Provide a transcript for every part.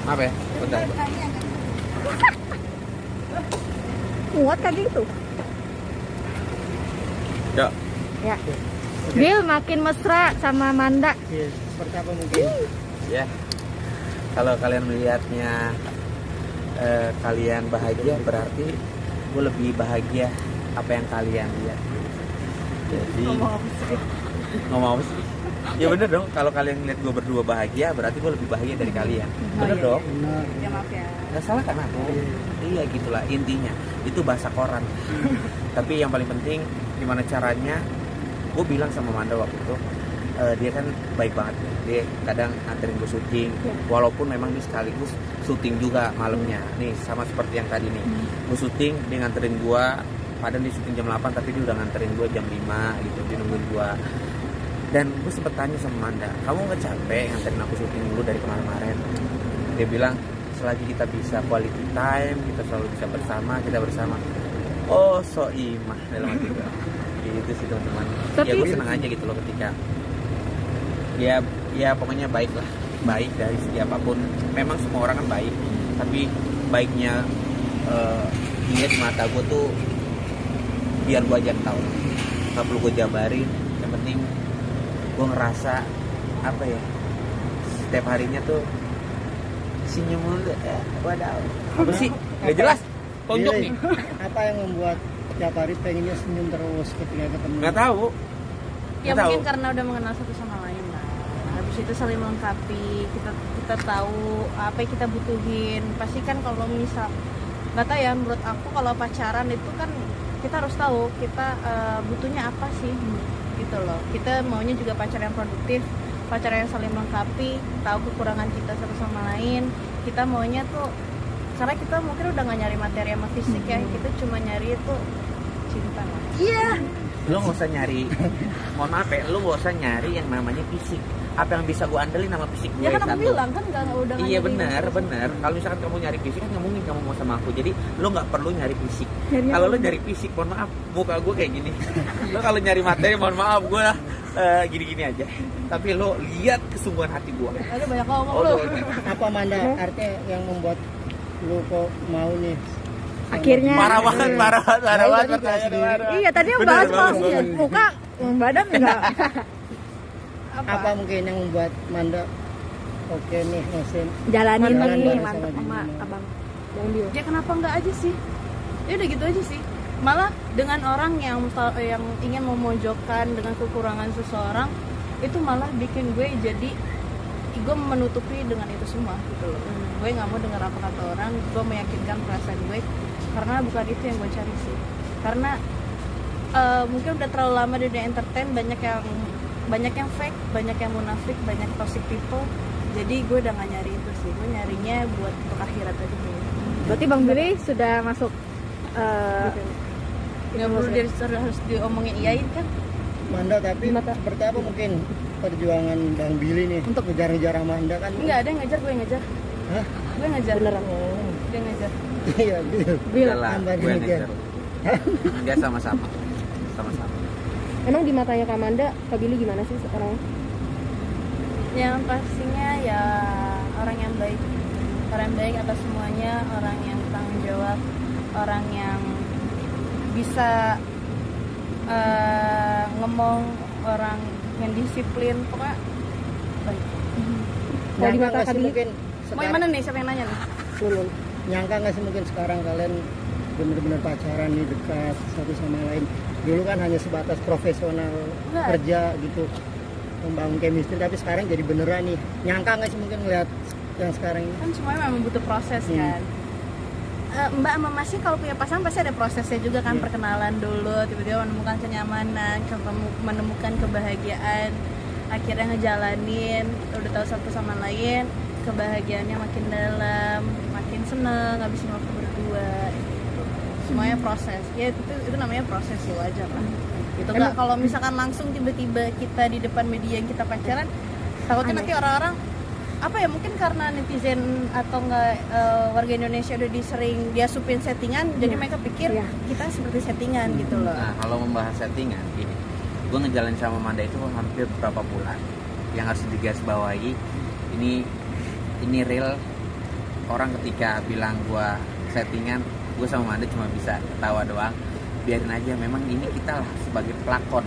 Apa ya? Bentar. Muat kan itu? Ya. Ya. Bill makin mesra sama Manda. Seperti apa mungkin? Ya. Kalau kalian melihatnya kalian bahagia, berarti gue lebih bahagia apa yang kalian lihat. Jadi ngomong apa sih? Ya bener dong, kalau kalian lihat gue berdua bahagia, berarti gue lebih bahagia dari kalian. Bener dong? Ya maaf ya. Gak salah kan aku? Iya gitulah intinya. Itu bahasa koran. Tapi yang paling penting gimana caranya? Gue bilang sama Manda waktu itu, dia kan baik banget. Dia kadang nganterin gue syuting, walaupun memang dia sekaligus syuting juga malamnya. Nih sama seperti yang tadi nih. Gue syuting, dia nganterin gue. Padahal dia syuting jam 8, tapi dia udah nganterin gue jam 5 gitu. Dia nungguin gue. Dan gue sempet tanya sama Manda, kamu gak capek nganterin aku syuting dulu dari kemarin-kemarin? Dia bilang, selagi kita bisa quality time, kita selalu bisa bersama, kita bersama. Oh, so imah dalam hati gue. Gitu sih teman-teman. Ya gue senang aja gitu loh ketika ya pokoknya baik lah, baik dari segi apapun. Memang semua orang kan baik, tapi baiknya dia di mata gue tuh biar gue aja yang tahu, nggak perlu gue jabarin. Yang penting gue ngerasa apa ya, setiap harinya tuh senyum mulu. Wadaw, apa sih nggak jelas tonjok nih. Apa yang membuat tiap hari pengennya senyum terus ketika ketemu? Nggak tahu. Ya mungkin karena udah mengenal satu sama lain lah. Habis itu saling melengkapi. Kita tahu apa yang kita butuhin. Pasti kan kalau misal nggak tahu ya, menurut aku kalau pacaran itu kan kita harus tahu kita butuhnya apa sih gitu loh. Kita maunya juga pacar yang produktif, pacar yang saling melengkapi, tahu kekurangan kita satu sama lain. Kita maunya tuh, karena kita mungkin udah nggak nyari materi sama fisik ya, kita cuma nyari itu cinta lah. Iya. Lo nggak usah nyari, mohon maaf ya, lo nggak usah nyari yang namanya fisik. Apa yang bisa gue andelin sama fisik gue? Ya kan aku bilang kan udah iya benar. Kalau misalkan kamu nyari fisik kan nggak mungkin kamu mau sama aku. Jadi lo nggak perlu nyari fisik. Kalau lo nyari fisik, mohon maaf, muka gue kayak gini. Lo kalau nyari materi, mohon maaf, gue gini-gini aja. Tapi lo lihat kesungguhan hati gue. Ada banyak ngomong lo. Apa Manda artinya yang membuat lu kok mau nih? Akhirnya parah banget. Iya tadi yang bahas muka badan enggak. Apa mungkin yang membuat Manda oke nih mesin jalanin nih bareng mantap sama sama Dino? abang dia. Ya kenapa enggak aja sih? Ya udah gitu aja sih. Malah dengan orang yang ingin memojokkan dengan kekurangan seseorang, itu malah bikin gue jadi gue menutupi dengan itu semua gitu loh. Gue nggak mau dengar apa kata orang, gue meyakinkan perasaan gue karena bukan itu yang gue cari sih. Karena mungkin udah terlalu lama di dunia entertain, banyak yang fake, banyak yang munafik, banyak toxic people. Jadi gue udah nggak nyari itu sih, gue nyarinya buat untuk akhirat aja dulu. Berarti Bang Billy sudah masuk nggak perlu harus diomongin iyain kan. Manda, tapi seperti apa mungkin perjuangan Bang Billy nih untuk ngejar-ngejar Manda kan? Enggak ada yang ngejar, gue yang ngejar. Hah? Gue ngejar. beneran. Dia ngejar. Iya, Bil, Gue yang ngejar. Dia sama-sama. emang di matanya Kamanda, Kak Billy gimana sih sekarang? Yang pastinya ya orang yang baik atas semuanya, orang yang bertanggung jawab, orang yang bisa ngomong, orang yang disiplin, pokoknya baik. Kalau di mata Kak Billy mungkin Mau yang mana nih, siapa yang nanya nih? Lulun. nyangka nggak sih mungkin sekarang kalian benar-benar pacaran nih, dekat satu sama lain? Dulu kan hanya sebatas profesional kerja gitu, membangun chemistry, tapi sekarang jadi beneran nih. Nyangka nggak sih mungkin ngeliat yang sekarang ini? Kan semuanya memang butuh proses kan. Mbak sama Mas sih kalau punya pasangan pasti ada prosesnya juga kan, perkenalan dulu, tiba-tiba menemukan kenyamanan, menemukan kebahagiaan, akhirnya ngejalanin, udah tahu satu sama lain, kebahagiaannya makin dalam, makin seneng, ngabisin waktu berdua. Semuanya proses, ya itu namanya proses sih, wajar lah. Itu nggak kalau misalkan langsung tiba-tiba kita di depan media yang kita pacaran, takutnya nanti orang-orang apa ya, mungkin karena netizen atau enggak warga Indonesia udah disering dia supin settingan, jadi mereka pikir kita seperti settingan gitu loh. Nah, kalau membahas settingan gini, gue ngejalanin sama Manda itu hampir berapa bulan. Yang harus digarisbawahi, ini real. Orang ketika bilang gue settingan, gue sama Manda cuma bisa ketawa doang. Biarin aja, memang ini kita lah sebagai pelakon,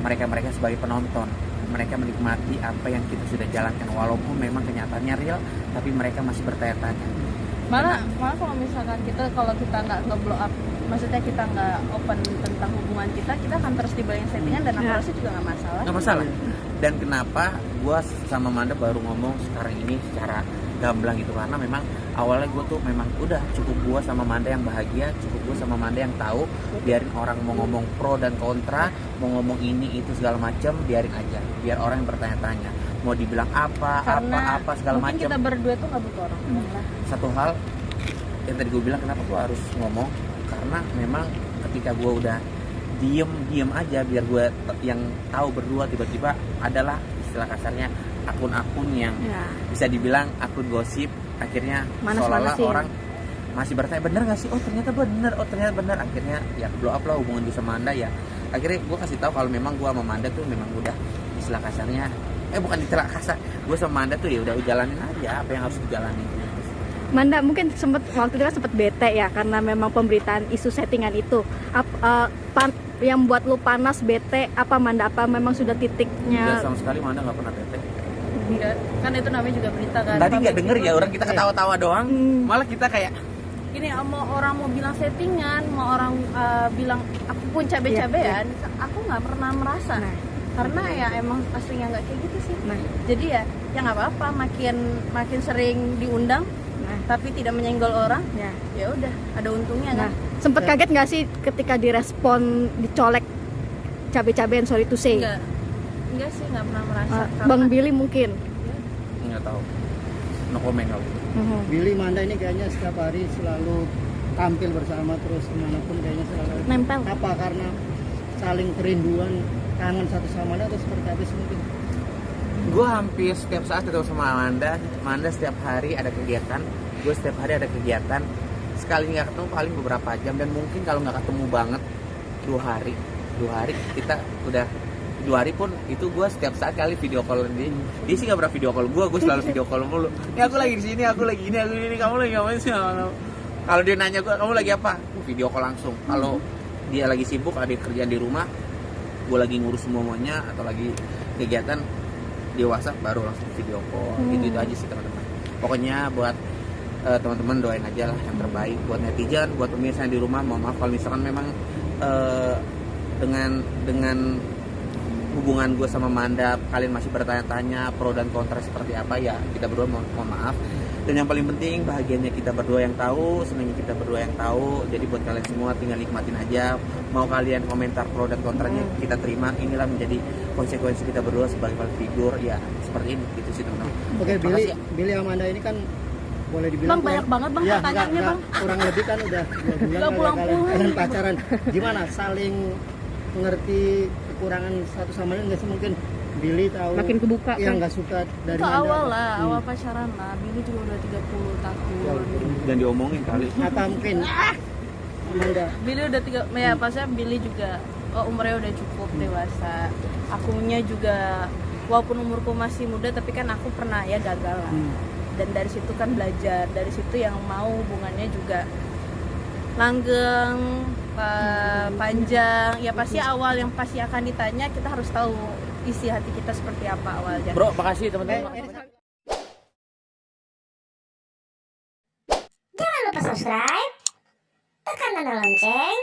mereka sebagai penonton. Mereka menikmati apa yang kita sudah jalankan, walaupun memang kenyataannya real, tapi mereka masih bertanya-tanya. Malah kalau misalkan kalau kita nggak nge-blow up, maksudnya kita nggak open tentang hubungan kita akan terus dibayang settingan dan aku rasa juga nggak masalah. Nggak masalah. Dan kenapa gue sama Manda baru ngomong sekarang ini secara gamblang gitu, karena memang awalnya gue tuh memang udah cukup gue sama Manda yang bahagia, cukup gue sama Manda yang tahu, biarin orang mau ngomong pro dan kontra, mau ngomong ini itu segala macam, biarin aja, biar orang yang bertanya-tanya mau dibilang apa segala macam. Kita berdua tuh nggak butuh orang. Satu hal yang tadi gue bilang, kenapa gue harus ngomong, karena memang ketika gue udah diem aja, biar gue yang tahu berdua, tiba-tiba adalah istilah kasarnya akun-akun yang bisa dibilang akun gosip, akhirnya seolah-olah orang masih bertanya bener nggak sih, oh ternyata bener, akhirnya ya blow up lah hubungan gue sama Manda. Ya akhirnya gue kasih tahu kalau memang gue sama Manda tuh memang udah istilah kasarnya, bukan istilah kasar, gue sama Manda tuh ya udah jalanin aja apa yang harus dijalanin. Manda mungkin waktu itu kan sempet bete ya karena memang pemberitaan isu settingan itu. Yang buat lu panas bete apa Manda, apa memang sudah titiknya? Enggak, sama sekali Manda nggak pernah bete. Enggak, kan itu namanya juga berita kan. Tadi nggak denger ya, orang kita ketawa-tawa doang, malah kita kayak ini mau orang mau bilang settingan, mau orang bilang aku pun cabe-cabean, aku nggak pernah merasa. Karena ya emang aslinya nggak kayak gitu sih. Jadi ya nggak apa-apa, makin sering diundang, tapi tidak menyenggol orang, ya udah ada untungnya kan. Sempet kaget nggak sih ketika direspon dicolek cabe-cabean, sorry to say? Enggak sih, nggak pernah merasa. Bang Billy mungkin? nggak tahu, no comment kalau. Billy Manda ini kayaknya setiap hari selalu tampil bersama, terus kemanapun kayaknya selalu nempel. Apa karena saling kerinduan, kangen satu sama lain, atau seperti apa sih mungkin? Gue hampir setiap saat ketemu sama Manda setiap hari ada kegiatan, gue setiap hari ada kegiatan. Sekali nggak ketemu paling beberapa jam, dan mungkin kalau nggak ketemu banget 2 hari kita udah 2 hari pun itu gue setiap saat kali video call dia sih nggak pernah video call gue selalu video call mulu. Ini aku lagi di sini, aku lagi ini, kamu lagi ngapain sih? Kalau dia nanya gue kamu lagi apa, video call langsung. Kalau dia lagi sibuk ada kerjaan di rumah, gue lagi ngurus semuanya atau lagi kegiatan di WhatsApp, baru langsung video call. Itu aja sih teman-teman. Pokoknya buat teman-teman doain aja lah yang terbaik buat netizen, buat pemirsa yang di rumah. Mohon maaf kalau misalkan memang dengan hubungan gue sama Manda kalian masih bertanya-tanya pro dan kontra seperti apa, ya kita berdua mohon maaf. Dan yang paling penting bahagianya kita berdua yang tahu, senangnya kita berdua yang tahu. Jadi buat kalian semua tinggal nikmatin aja. Mau kalian komentar pro dan kontranya kita terima. Inilah menjadi konsekuensi kita berdua sebagai public figure, ya seperti ini gitu sih teman-teman. Oke, Billy sama Manda ini kan boleh dibilang Bang, banyak banget Bang pertanyaannya Bang. Kurang lebih kan udah 2 bulan kalian pacaran. Gimana saling mengerti kekurangan satu sama lain nggak sih? Mungkin Billy tahu makin kebuka yang kan? nggak suka dari itu Manda. awal lah, awal pacaran lah. Billy juga udah 30 tahun. Dan diomongin kali. Apa mungkin Manda? Billy udah pasnya Billy juga umurnya udah cukup dewasa. Akunya juga walaupun umurku masih muda, tapi kan aku pernah ya gagal lah. Dan dari situ kan belajar, dari situ yang mau hubungannya juga langgeng, panjang. Ya pasti awal yang pasti akan ditanya, kita harus tahu isi hati kita seperti apa awalnya. Bro, makasih teman-teman. Jangan lupa subscribe, tekan tanda lonceng,